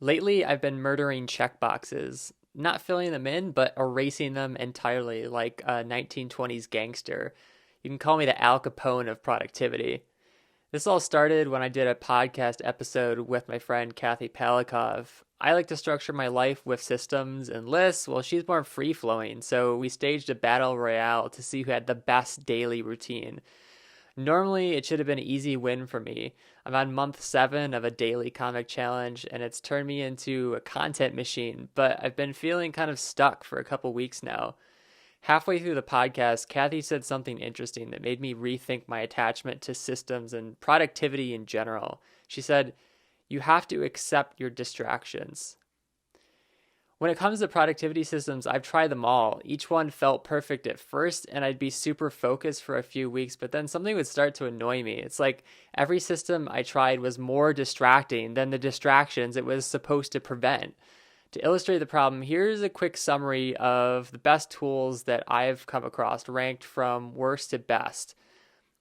Lately, I've been murdering checkboxes, not filling them in, but erasing them entirely, like a 1920s gangster. You can call me the Al Capone of productivity. This all started when I did a podcast episode with my friend Kathy Palokoff. I like to structure my life with systems and lists. Well, she's more free flowing, so we staged a battle royale to see who had the best daily routine. Normally, it should have been an easy win for me. I'm on month 7 of a daily comic challenge, and it's turned me into a content machine, but I've been feeling kind of stuck for a couple weeks now. Halfway through the podcast, Kathy said something interesting that made me rethink my attachment to systems and productivity in general. She said, "You have to accept your distractions." When it comes to productivity systems, I've tried them all. Each one felt perfect at first, and I'd be super focused for a few weeks, but then something would start to annoy me. It's like every system I tried was more distracting than the distractions it was supposed to prevent. To illustrate the problem, here's a quick summary of the best tools that I've come across, ranked from worst to best.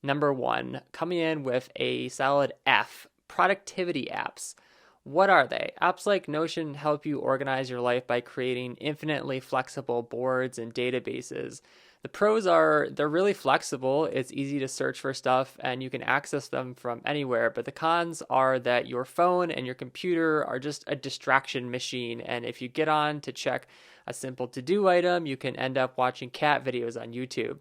Number 1, coming in with a solid F, productivity apps. What are they? Apps like Notion help you organize your life by creating infinitely flexible boards and databases. The pros are they're really flexible, it's easy to search for stuff, and you can access them from anywhere. But the cons are that your phone and your computer are just a distraction machine, and if you get on to check a simple to do item, you can end up watching cat videos on YouTube.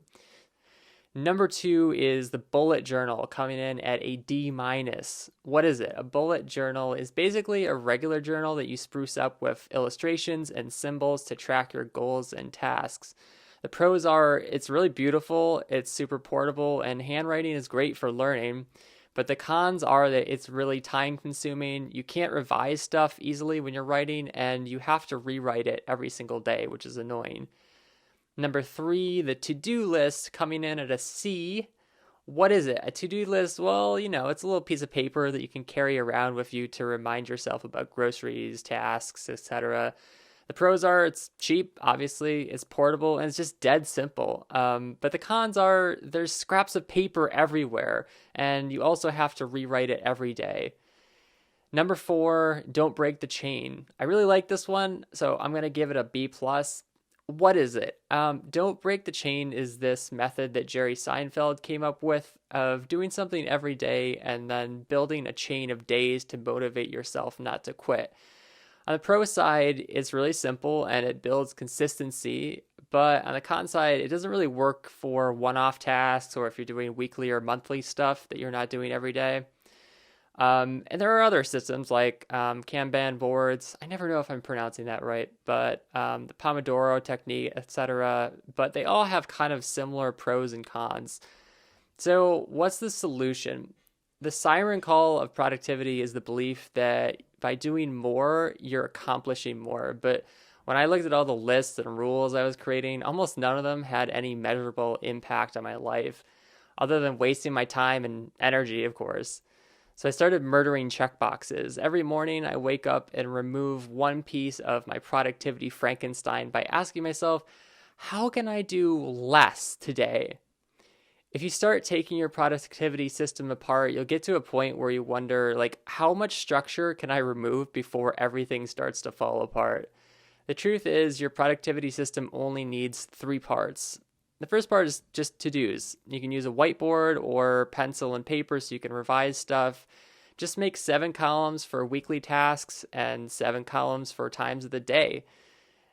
Number 2 is the bullet journal, coming in at a D minus. What is it? A bullet journal is basically a regular journal that you spruce up with illustrations and symbols to track your goals and tasks. The pros are it's really beautiful, it's super portable, and handwriting is great for learning. But the cons are that it's really time consuming. You can't revise stuff easily when you're writing, and you have to rewrite it every single day, which is annoying. Number 3, the to-do list, coming in at a C. What is it? A to-do list? Well, it's a little piece of paper that you can carry around with you to remind yourself about groceries, tasks, etc. The pros are it's cheap, obviously, it's portable, and it's just dead simple. But the cons are there's scraps of paper everywhere, and you also have to rewrite it every day. Number 4, don't break the chain. I really like this one, so I'm going to give it a B plus. What is it? Don't break the chain is this method that Jerry Seinfeld came up with of doing something every day and then building a chain of days to motivate yourself not to quit. On the pro side, it's really simple and it builds consistency, but on the con side, it doesn't really work for one-off tasks or if you're doing weekly or monthly stuff that you're not doing every day. And there are other systems like Kanban boards. I never know if I'm pronouncing that right, but the Pomodoro technique, etc. But they all have kind of similar pros and cons. So, what's the solution? The siren call of productivity is the belief that by doing more, you're accomplishing more. But when I looked at all the lists and rules I was creating, almost none of them had any measurable impact on my life, other than wasting my time and energy, of course. So I started murdering checkboxes. Every morning I wake up and remove one piece of my productivity Frankenstein by asking myself, how can I do less today? If you start taking your productivity system apart, you'll get to a point where you wonder, like, how much structure can I remove before everything starts to fall apart? The truth is, your productivity system only needs 3 parts. The first part is just to-dos. You can use a whiteboard or pencil and paper so you can revise stuff. Just make 7 columns for weekly tasks and 7 columns for times of the day.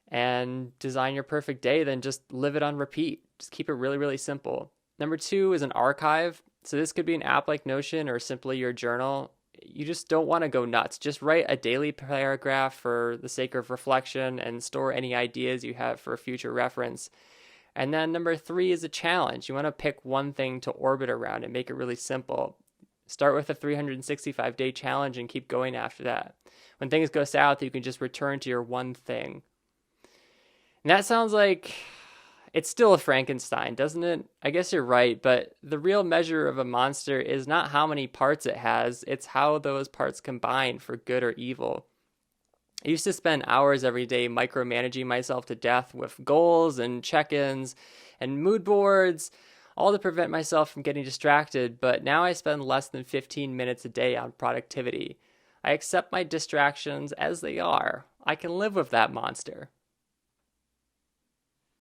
And design your perfect day, then just live it on repeat. Just keep it really, really simple. Number 2 is an archive. So this could be an app like Notion or simply your journal. You just don't want to go nuts. Just write a daily paragraph for the sake of reflection and store any ideas you have for future reference. And then number 3 is a challenge. You want to pick one thing to orbit around and make it really simple. Start with a 365-day challenge and keep going after that. When things go south, you can just return to your one thing. And that sounds like it's still a Frankenstein, doesn't it? I guess you're right, but the real measure of a monster is not how many parts it has, it's how those parts combine for good or evil. I used to spend hours every day micromanaging myself to death with goals and check-ins and mood boards, all to prevent myself from getting distracted, but now I spend less than 15 minutes a day on productivity. I accept my distractions as they are. I can live with that monster.